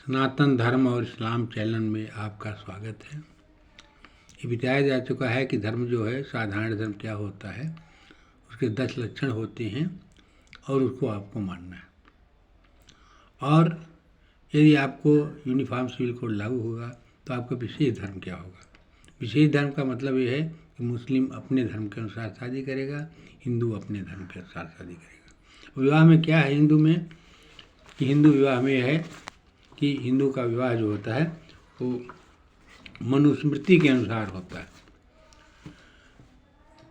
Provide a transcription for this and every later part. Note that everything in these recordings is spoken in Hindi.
सनातन धर्म और इस्लाम चैनल में आपका स्वागत है। ये बताया जा चुका है कि धर्म जो है, साधारण धर्म क्या होता है, उसके 10 लक्षण होते हैं और उसको आपको मानना है। और यदि आपको यूनिफॉर्म सिविल कोड लागू होगा तो आपका विशेष धर्म क्या होगा। विशेष धर्म का मतलब ये है कि मुस्लिम अपने धर्म के अनुसार शादी करेगा, हिंदू अपने धर्म के अनुसार शादी करेगा। विवाह में क्या है हिंदू में, कि हिंदू विवाह में है कि हिंदू का विवाह जो होता है वो मनुस्मृति के अनुसार होता है।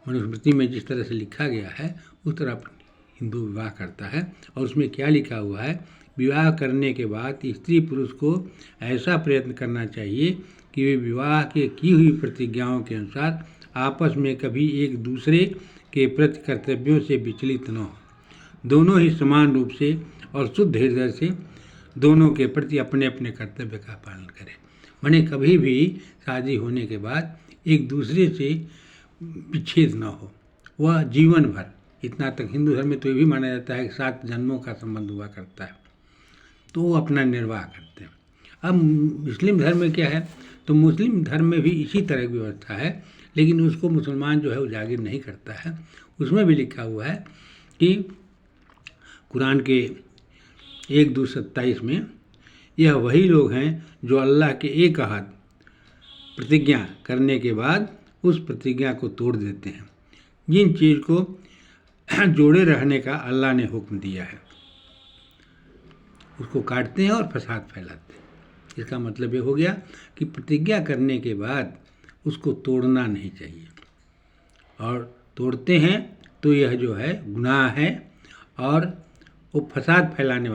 मनुस्मृति में जिस तरह से लिखा गया है उस तरह हिंदू विवाह करता है। और उसमें क्या लिखा हुआ है, विवाह करने के बाद स्त्री पुरुष को ऐसा प्रयत्न करना चाहिए कि वे विवाह के की हुई प्रतिज्ञाओं के अनुसार आपस में कभी एक दूसरे के प्रति कर्तव्यों से विचलित न हो। दोनों ही समान रूप से और शुद्ध हृदय से दोनों के प्रति अपने अपने कर्तव्य का पालन करें। माने कभी भी शादी होने के बाद एक दूसरे से विच्छेद न हो, वह जीवन भर। इतना तक हिंदू धर्म में तो ये भी माना जाता है कि 7 जन्मों का संबंध हुआ करता है, तो वो अपना निर्वाह करते हैं। अब मुस्लिम धर्म में क्या है, तो मुस्लिम धर्म में भी इसी तरह की व्यवस्था है, लेकिन उसको मुसलमान जो है उजागर नहीं करता है। उसमें भी लिखा हुआ है कि कुरान के 1:27 में, यह वही लोग हैं जो अल्लाह के एक अहद प्रतिज्ञा करने के बाद उस प्रतिज्ञा को तोड़ देते हैं, जिन चीज़ को जोड़े रहने का अल्लाह ने हुक्म दिया है, उसको काटते हैं और फसाद फैलाते हैं। इसका मतलब ये हो गया कि प्रतिज्ञा करने के बाद उसको तोड़ना नहीं चाहिए, और तोड़ते हैं तो यह जो है गुनाह है। और वो फसाद फैलाने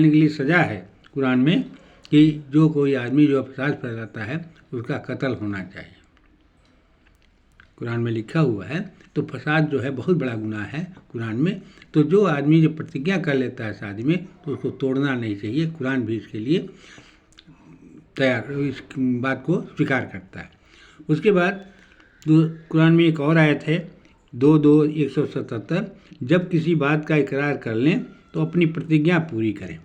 के लिए सज़ा है कुरान में कि जो कोई आदमी जो फसाद फैलाता है उसका कत्ल होना चाहिए। कुरान में लिखा हुआ है। तो फसाद जो है बहुत बड़ा गुनाह है कुरान में। तो जो आदमी जो प्रतिज्ञा कर लेता है शादी में, तो उसको तोड़ना नहीं चाहिए। कुरान भी इसके लिए तैयार, इस बात को स्वीकार करता है। उसके बाद कुरान में एक और आयत है 2:177, जब किसी बात का इकरार कर लें तो अपनी प्रतिज्ञा पूरी करें।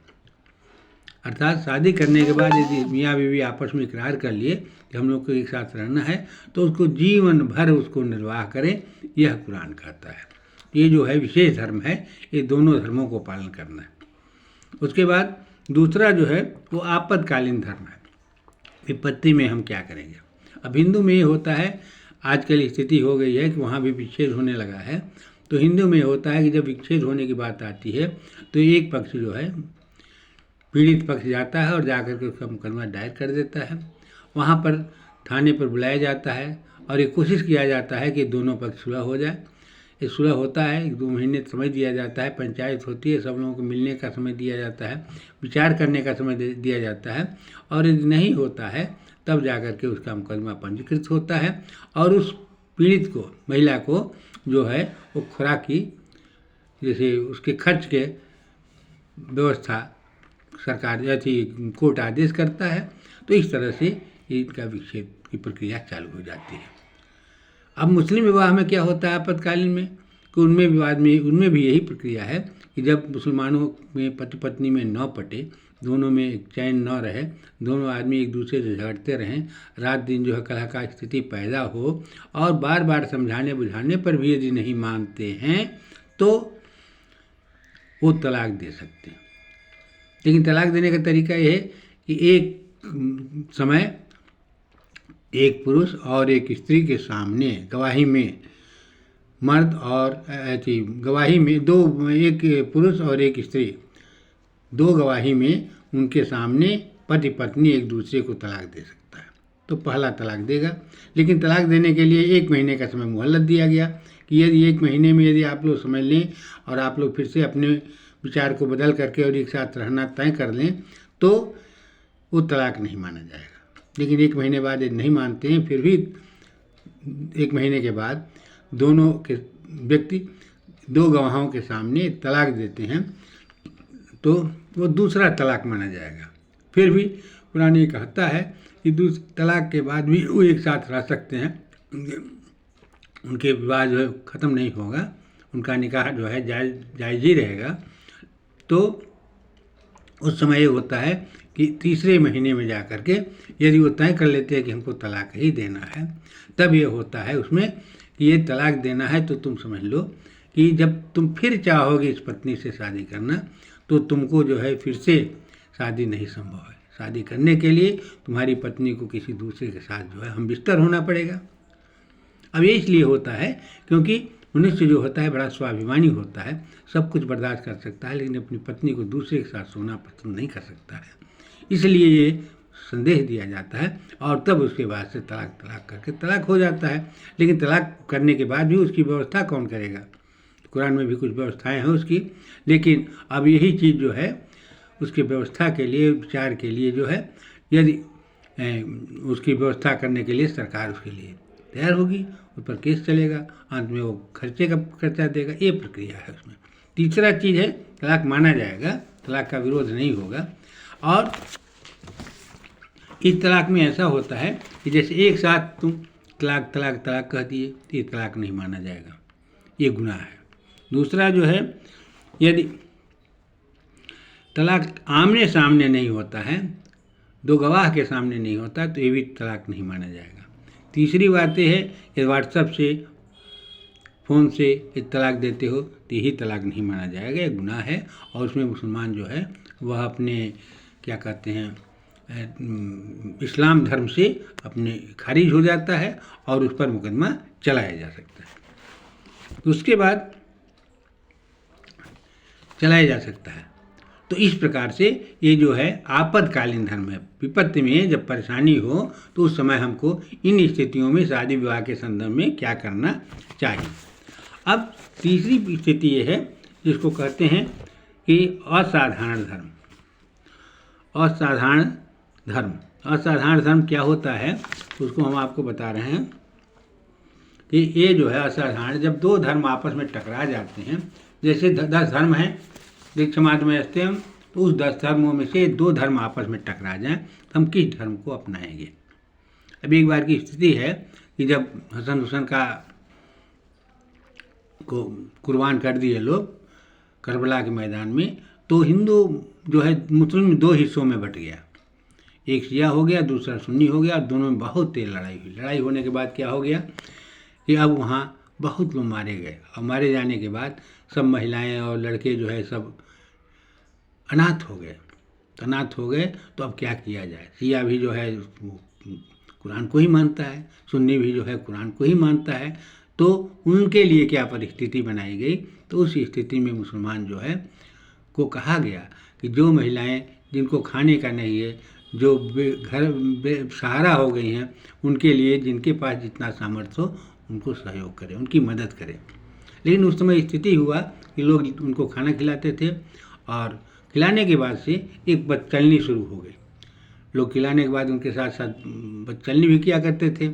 अर्थात शादी करने के बाद यदि मियाँ बीवी आपस में इकरार कर लिए कि हम लोग को एक साथ रहना है, तो उसको जीवन भर उसको निर्वाह करें, यह कुरान कहता है। ये जो है विशेष धर्म है, ये दोनों धर्मों को पालन करना है। उसके बाद दूसरा जो है वो आपातकालीन धर्म है। विपत्ति में हम क्या करेंगे। अब हिंदू में ये होता है, आजकल स्थिति हो गई है कि वहाँ भी विच्छेद होने लगा है। तो हिंदू में होता है कि जब विच्छेद होने की बात आती है तो एक पक्ष जो है, पीड़ित पक्ष जाता है और जाकर के उसका मुकदमा दायर कर देता है। वहाँ पर थाने पर बुलाया जाता है और ये कोशिश किया जाता है कि दोनों पक्ष सुलह हो जाए। ये सुलह होता है, 1-2 महीने समय दिया जाता है, पंचायत होती है, सब लोगों को मिलने का समय दिया जाता है, विचार करने का समय दिया जाता है। और यदि नहीं होता है तब जाकर के उसका मुकदमा पंजीकृत होता है और उस पीड़ित को, महिला को जो है वो खुराकी, जैसे उसके खर्च के व्यवस्था सरकार कोर्ट आदेश करता है। तो इस तरह से इनका विच्छेद की प्रक्रिया चालू हो जाती है। अब मुस्लिम विवाह में क्या होता है आपातकालीन में, कि उनमें भी यही प्रक्रिया है कि जब मुसलमानों में पति पत्नी में न पटे, दोनों में एक चैन न रहे, दोनों आदमी एक दूसरे से झगड़ते रहें, रात दिन जो है कलह का स्थिति पैदा हो, और बार बार समझाने बुझाने पर भी यदि नहीं मानते हैं तो वो तलाक दे सकते हैं। लेकिन तलाक देने का तरीका ये है कि एक समय एक पुरुष और एक स्त्री के सामने गवाही में, मर्द और गवाही में एक पुरुष और एक स्त्री 2 गवाही में उनके सामने पति पत्नी एक दूसरे को तलाक दे सकता है। तो पहला तलाक देगा। लेकिन तलाक देने के लिए 1 महीने का समय मोहलत दिया गया कि यदि 1 महीने में यदि आप लोग समझ लें और आप लोग फिर से अपने विचार को बदल करके और एक साथ रहना तय कर लें तो वो तलाक नहीं माना जाएगा। लेकिन 1 महीने बाद यदि नहीं मानते हैं, फिर भी 1 महीने के बाद दोनों के व्यक्ति 2 गवाहों के सामने तलाक देते हैं तो वो दूसरा तलाक माना जाएगा। फिर भी कुरान ये कहता है कि तलाक के बाद भी वो एक साथ रह सकते हैं, उनके विवाह जो है ख़त्म नहीं होगा, उनका निकाह जो है जायज़ ही रहेगा। तो उस समय ये होता है कि तीसरे महीने में जा कर के यदि वो तय कर लेते हैं कि हमको तलाक ही देना है, तब ये होता है उसमें कि ये तलाक देना है, तो तुम समझ लो कि जब तुम फिर चाहोगे इस पत्नी से शादी करना, तो तुमको जो है फिर से शादी नहीं संभव है। शादी करने के लिए तुम्हारी पत्नी को किसी दूसरे के साथ जो है हम बिस्तर होना पड़ेगा। अब ये इसलिए होता है क्योंकि मनुष्य जो होता है बड़ा स्वाभिमानी होता है, सब कुछ बर्दाश्त कर सकता है, लेकिन अपनी पत्नी को दूसरे के साथ सोना पसंद नहीं कर सकता है। इसलिए ये संदेश दिया जाता है और तब उसके बाद से तलाक करके तलाक हो जाता है। लेकिन तलाक करने के बाद भी उसकी व्यवस्था कौन करेगा? कुरान में भी कुछ व्यवस्थाएं हैं उसकी, लेकिन अब यही चीज़ जो है उसकी व्यवस्था के लिए, विचार के लिए जो है, यदि उसकी व्यवस्था करने के लिए सरकार उसके लिए तैयार होगी, उस पर केस चलेगा, अंत में वो खर्चे का खर्चा देगा, ये प्रक्रिया है उसमें। तीसरा चीज़ है तलाक माना जाएगा, तलाक का विरोध नहीं होगा। और इस तलाक में ऐसा होता है कि जैसे एक साथ तुम तलाक तलाक तलाक कह दिए तो ये तलाक नहीं माना जाएगा, ये गुनाह है। दूसरा जो है, यदि तलाक आमने सामने नहीं होता है, दो गवाह के सामने नहीं होता, तो ये भी तलाक नहीं माना जाएगा। तीसरी बात यह है कि व्हाट्सएप से, फ़ोन से तलाक देते हो तो यही तलाक नहीं माना जाएगा, ये गुनाह है। और उसमें मुसलमान जो है वह अपने क्या कहते हैं इस्लाम धर्म से अपने खारिज हो जाता है और उस पर मुकदमा चलाया जा सकता है। तो उसके बाद चलाया जा सकता है। तो इस प्रकार से ये जो है आपातकालीन धर्म है। विपत्ति में जब परेशानी हो तो उस समय हमको इन स्थितियों में शादी विवाह के संदर्भ में क्या करना चाहिए। अब तीसरी स्थिति ये है जिसको कहते हैं कि असाधारण धर्म। असाधारण धर्म, असाधारण धर्म क्या होता है उसको हम आपको बता रहे हैं कि ये जो है असाधारण, जब दो धर्म आपस में टकरा जाते हैं, जैसे 10 धर्म हैं दीक्ष समाज में रहते हैं, तो उस 10 धर्मों में से 2 धर्म आपस में टकरा जाएं तो हम किस धर्म को अपनाएंगे। अब एक बार की स्थिति है कि जब हसन हुसैन को कुर्बान कर दिए लोग करबला के मैदान में, तो हिंदू जो है मुस्लिम 2 हिस्सों में बट गया, एक शिया हो गया, दूसरा सुन्नी हो गया, और दोनों में बहुत तेज लड़ाई हुई। लड़ाई होने के बाद क्या हो गया कि अब वहाँ बहुत लोग मारे गए, और मारे जाने के बाद सब महिलाएं और लड़के जो है सब अनाथ हो गए। तो अनाथ हो गए तो अब क्या किया जाए। शिया भी जो है कुरान को ही मानता है, सुन्नी भी जो है कुरान को ही मानता है, तो उनके लिए क्या परिस्थिति बनाई गई। तो उस स्थिति में मुसलमान जो है को कहा गया कि जो महिलाएं जिनको खाने का नहीं है, जो घर सहारा हो गई हैं, उनके लिए जिनके पास जितना सामर्थ्य हो उनको सहयोग करें, उनकी मदद करें। लेकिन उस समय स्थिति हुआ कि लोग उनको खाना खिलाते थे, और खिलाने के बाद से एक बदचलनी शुरू हो गई। लोग खिलाने के बाद उनके साथ साथ बदचलनी भी किया करते थे।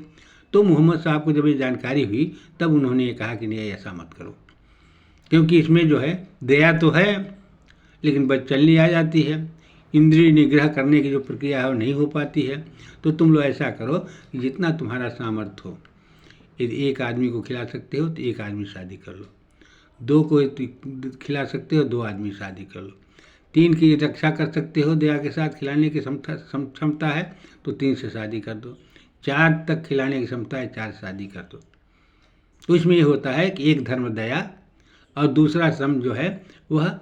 तो मोहम्मद साहब को जब ये जानकारी हुई तब उन्होंने ये कहा कि नहीं, ऐसा मत करो, क्योंकि इसमें जो है दया तो है लेकिन बदचलनी आ जाती है, इंद्रिय निग्रह करने की जो प्रक्रिया है वो नहीं हो पाती है। तो तुम लोग ऐसा करो कि जितना तुम्हारा सामर्थ्य हो, यदि एक आदमी को खिला सकते हो तो एक आदमी शादी कर लो, 2 को खिला सकते हो 2 आदमी शादी कर लो, 3 की रक्षा कर सकते हो दया के साथ खिलाने की क्षमता है तो 3 से शादी कर दो, 4 तक खिलाने की क्षमता है 4 शादी कर दो। तो इसमें ये होता है कि एक धर्म दया और दूसरा श्रम जो है वह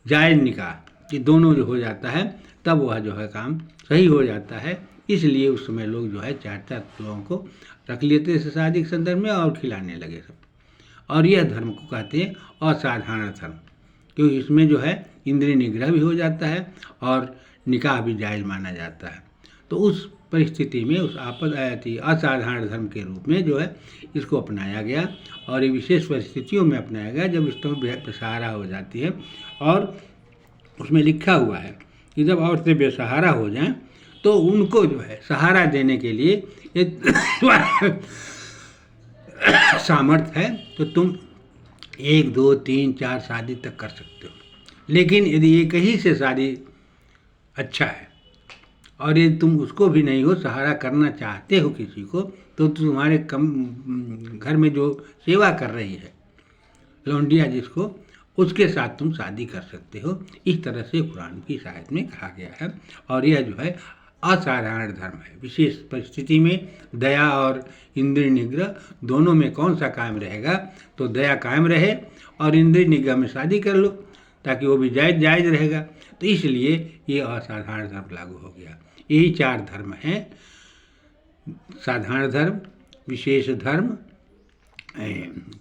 जायज़ निकाह, ये दोनों जो हो जाता है तब वह जो है काम सही हो जाता है। इसलिए उस समय लोग जो है 4-4 लोगों को रख लेते थे शादी के संदर्भ में और खिलाने लगे सब। और यह धर्म को कहते हैं असाधारण धर्म, क्योंकि इसमें जो है इंद्रिय निग्रह भी हो जाता है और निकाह भी जायज़ माना जाता है। तो उस परिस्थिति में उस असाधारण धर्म के रूप में जो है इसको अपनाया गया, और ये विशेष परिस्थितियों में अपनाया गया जब इस तरह बेसहारा हो जाती है। और उसमें लिखा हुआ है कि जब औरतें बेसहारा हो जाएं तो उनको जो है सहारा देने के लिए सामर्थ्य है तो तुम 1, 2, 3, 4 शादी तक कर सकते हो। लेकिन यदि एक ही से शादी अच्छा है और यदि तुम उसको भी नहीं हो, सहारा करना चाहते हो किसी को, तो तुम्हारे घर में जो सेवा कर रही है लौंडिया जिसको, उसके साथ तुम शादी कर सकते हो। इस तरह से कुरान की इस आयत में कहा गया है। और यह जो है असाधारण धर्म है। विशेष परिस्थिति में दया और इंद्रिय निग्रह दोनों में कौन सा कायम रहेगा, तो दया कायम रहे और इंद्रिय निग्रह में शादी कर लो, ताकि वो भी जायज़ रहेगा। तो इसलिए ये असाधारण धर्म लागू हो गया। यही 4 धर्म हैं, साधारण धर्म, विशेष धर्म,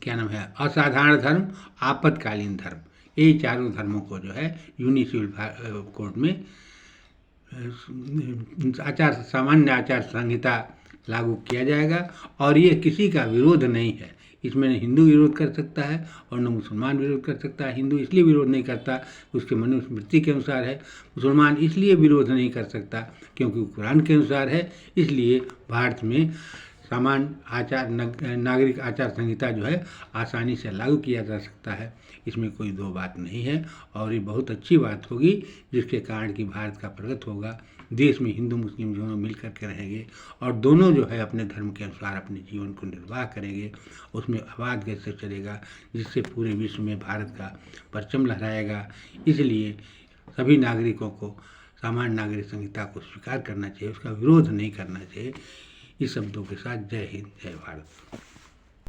क्या नाम है, असाधारण धर्म, आपातकालीन धर्म। यही चारों धर्मों को जो है यूनिसिविल कोड में सामान्य आचार संहिता लागू किया जाएगा। और ये किसी का विरोध नहीं है। इसमें न हिंदू विरोध कर सकता है और न मुसलमान विरोध कर सकता है। हिंदू इसलिए विरोध नहीं करता, उसके मनुस्मृति के अनुसार है। मुसलमान इसलिए विरोध नहीं कर सकता क्योंकि कुरान के अनुसार है। इसलिए भारत में सामान्य आचार नागरिक आचार संहिता जो है आसानी से लागू किया जा सकता है। इसमें कोई दो बात नहीं है। और ये बहुत अच्छी बात होगी, जिसके कारण कि भारत का प्रगति होगा। देश में हिंदू मुस्लिम दोनों मिल कर के रहेंगे और दोनों जो है अपने धर्म के अनुसार अपने जीवन को निर्वाह करेंगे। उसमें आबाद कैसे चलेगा, जिससे पूरे विश्व में भारत का परचम लहराएगा। इसलिए सभी नागरिकों को सामान्य नागरिक संहिता को स्वीकार करना चाहिए, उसका विरोध नहीं करना चाहिए। इस शब्दों के साथ जय हिंद, जय भारत।